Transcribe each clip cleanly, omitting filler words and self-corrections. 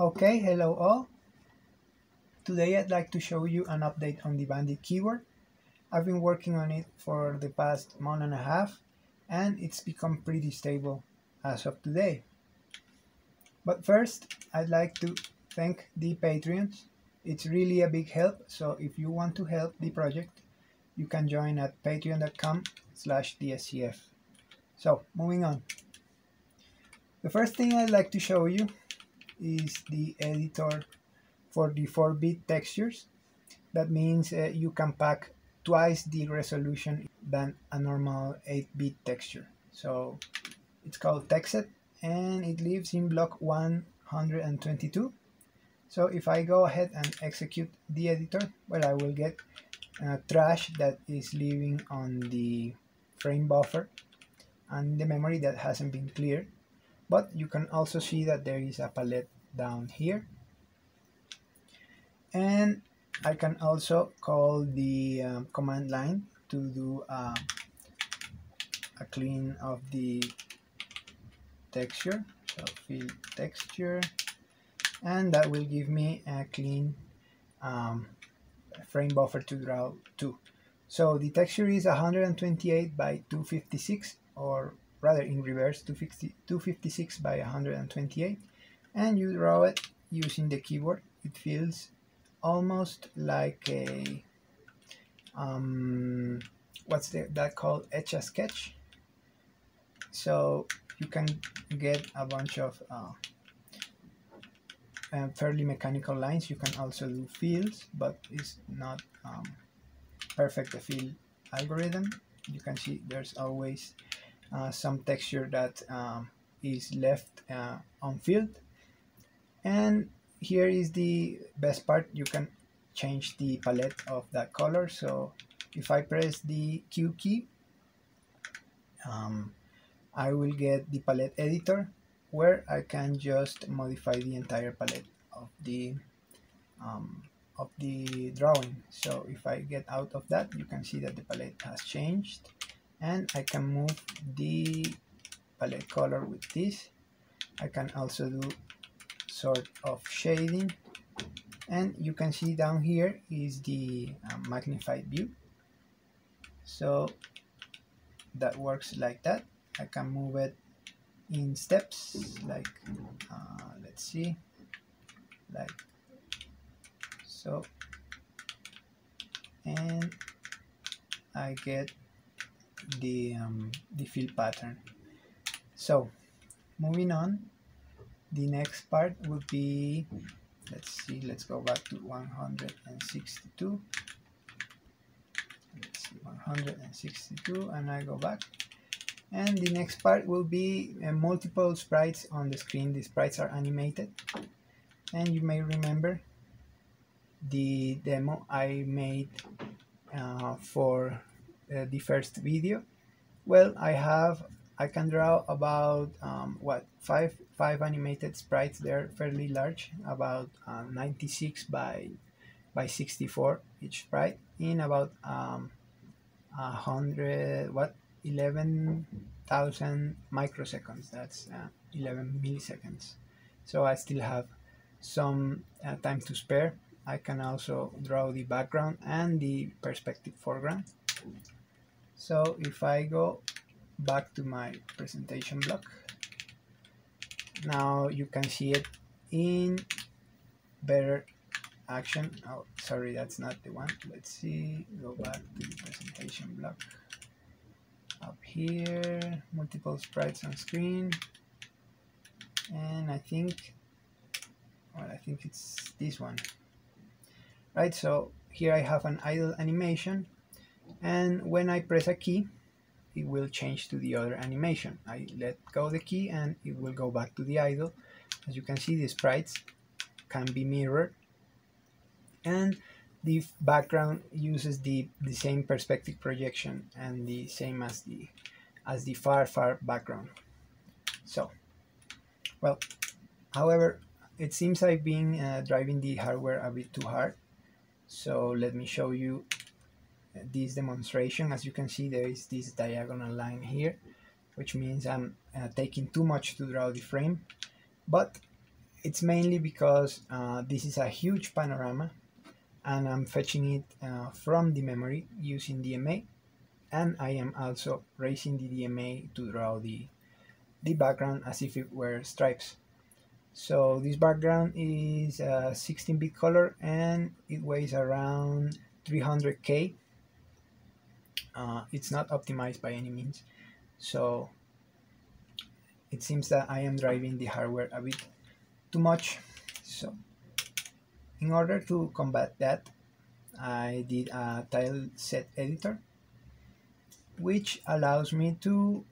Okay, hello all. Today I'd like to show you an update on the BANDIT keyboard. I've been working on it for the past month and a half and it's become pretty stable as of today. But first, I'd like to thank the Patreons. It's really a big help, so if you want to help the project, you can join at patreon.com/dscf. So, moving on. The first thing I'd like to show you is the editor for the 4-bit textures. That means you can pack twice the resolution than a normal 8-bit texture. So it's called TextSet and it lives in block 122. So if I go ahead and execute the editor, well, I will get trash that is living on the frame buffer and the memory that hasn't been cleared. But you can also see that there is a palette down here. And I can also call the command line to do a clean of the texture. So fill texture, and that will give me a clean frame buffer to draw to. So the texture is 128 by 256, or rather in reverse, 256 by 128, and you draw it using the keyboard. It feels almost like a what's that called, etch a sketch. So you can get a bunch of fairly mechanical lines. You can also do fields, but it's not perfect the field algorithm. You can see there's always some texture that is left unfilled. And here is the best part: you can change the palette of that color. So if I press the Q key, I will get the palette editor where I can just modify the entire palette of the drawing. So if I get out of that, you can see that the palette has changed, and I can move the palette color with this. I can also do sort of shading, and you can see down here is the magnified view. So that works like that. I can move it in steps, like let's see, like so, and I get the fill pattern. So moving on, the next part would be, let's see, let's go back to 162. Let's see, 162, and I go back. And the next part will be multiple sprites on the screen. The sprites are animated, and you may remember the demo I made for the first video. Well, I can draw about five animated sprites. They're fairly large, about 96 by 64 each sprite, in about 11,000 microseconds. That's 11 milliseconds. So I still have some time to spare. I can also draw the background and the perspective foreground. So if I go back to my presentation block, now you can see it in better action. Oh, sorry, that's not the one. Let's see, go back to the presentation block. Up here, multiple sprites on screen, and I think it's this one, right? So here I have an idle animation, and when I press a key, it will change to the other animation. I let go the key and it will go back to the idle. As you can see, the sprites can be mirrored, and the background uses the same perspective projection and the same as the far background. So, well, however, it seems I've been driving the hardware a bit too hard. So let me show you this demonstration. As you can see, there is this diagonal line here, which means I'm taking too much to draw the frame. But It's mainly because this is a huge panorama and I'm fetching it from the memory using DMA, and I am also raising the DMA to draw the background as if it were stripes. So this background is 16-bit color and it weighs around 300K. It's not optimized by any means, so it seems that I am driving the hardware a bit too much. So in order to combat that, I did a tile set editor, which allows me to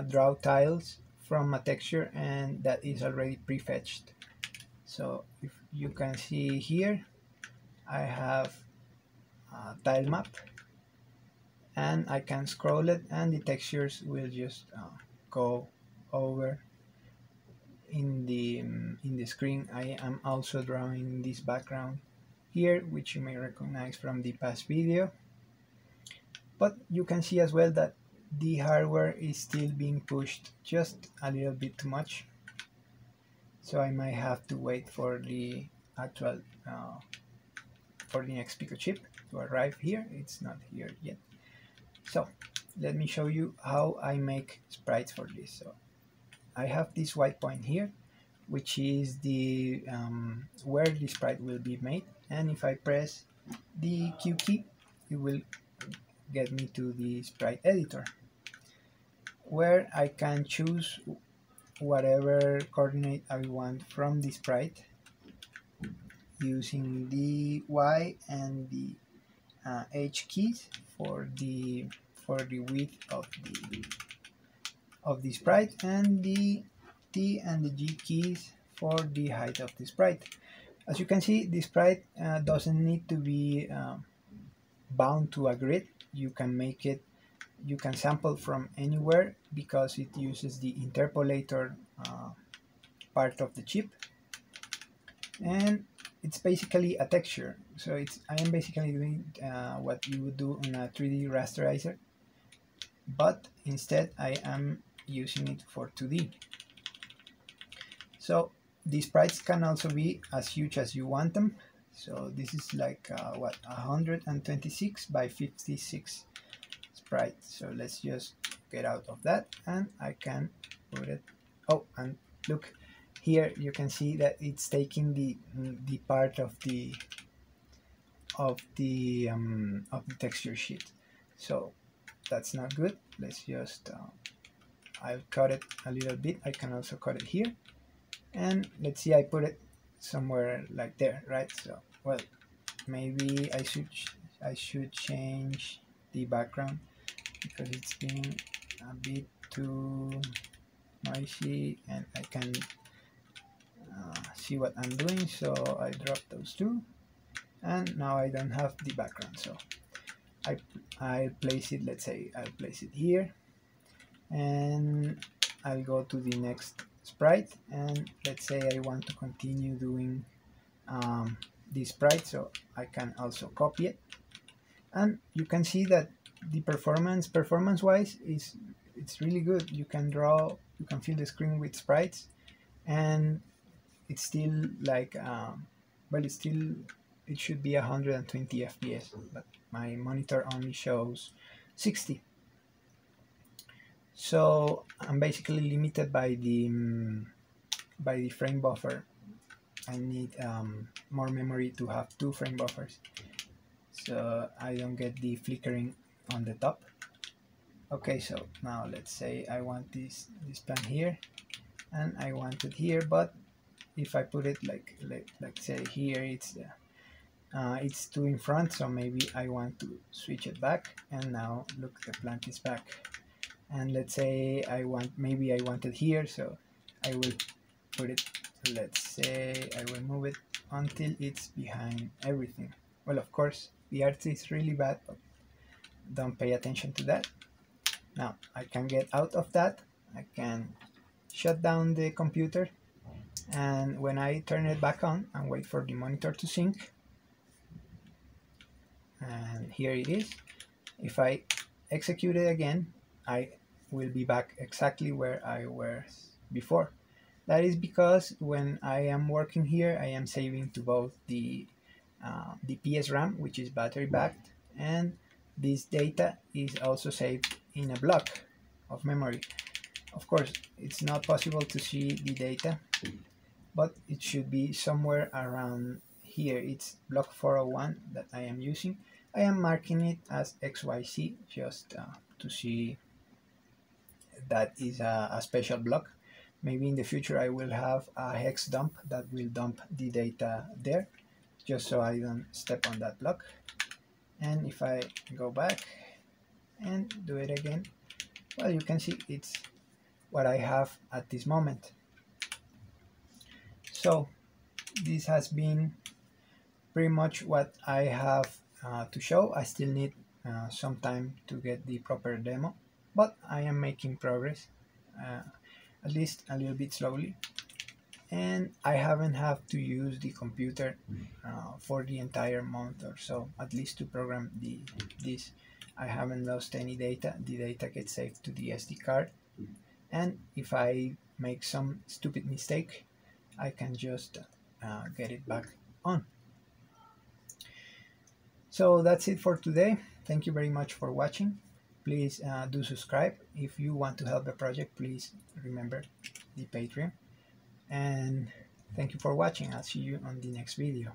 draw tiles from a texture and that is already prefetched. So if you can see here, I have a tile map and I can scroll it and the textures will just go over in the screen. I am also drawing this background here, which you may recognize from the past video, but you can see as well that the hardware is still being pushed just a little bit too much, so I might have to wait for the actual for the next Pico chip to arrive here. It's not here yet. So let me show you how I make sprites for this. So I have this white point here, which is the where the sprite will be made, and if I press the Q key, it will get me to the sprite editor, where I can choose whatever coordinate I want from the sprite using the Y and the H keys for the width of the sprite, and the T and the G keys for the height of the sprite. As you can see, the sprite doesn't need to be bound to a grid. You can make it, you can sample from anywhere because it uses the interpolator part of the chip, and it's basically a texture. So I am basically doing what you would do in a 3D rasterizer, but instead I am using it for 2D. So the sprites can also be as huge as you want them. So this is like what, 126 by 56 sprite. So let's just get out of that and I can put it. Oh, and look here, you can see that it's taking the part of the texture sheet. So that's not good. Let's just I'll cut it a little bit. I can also cut it here, and let's see, I put it somewhere like there, right? So well, maybe I should change the background because it's being a bit too noisy and I can see what I'm doing. So I drop those two and now I don't have the background, so I'll place it, let's say I'll place it here, and I'll go to the next sprite, and let's say I want to continue doing this sprite, so I can also copy it, and you can see that the performance wise it's really good. You can draw, you can fill the screen with sprites, and it's still like well, it should be 120 FPS, but my monitor only shows 60. So I'm basically limited by the frame buffer. I need more memory to have 2 frame buffers, so I don't get the flickering on the top. Okay, so now let's say I want this pan here, and I want it here, but if I put it like say here, it's too in front, so maybe I want to switch it back, and now look, the plant is back. And let's say maybe I want it here, so I will put it, let's say I will move it until it's behind everything. Well, of course the art is really bad, but don't pay attention to that. Now I can get out of that, I can shut down the computer, and when I turn it back on and wait for the monitor to sync, and here it is, if I execute it again, I will be back exactly where I was before. That is because when I am working here, I am saving to both the PS RAM, which is battery backed, and this data is also saved in a block of memory. Of course, it's not possible to see the data, but it should be somewhere around here. It's block 401 that I am using. I am marking it as XYZ just to see that is a special block. Maybe in the future I will have a hex dump that will dump the data there, just so I don't step on that block. And if I go back and do it again, well, you can see it's what I have at this moment. So this has been pretty much what I have to show. I still need some time to get the proper demo, but I am making progress, at least a little bit slowly. And I haven't had to use the computer for the entire month or so, at least to program this. I haven't lost any data. The data gets saved to the SD card, and if I make some stupid mistake, I can just get it back on. So that's it for today. Thank you very much for watching. Please do subscribe. If you want to help the project, please remember the Patreon. And thank you for watching. I'll see you on the next video.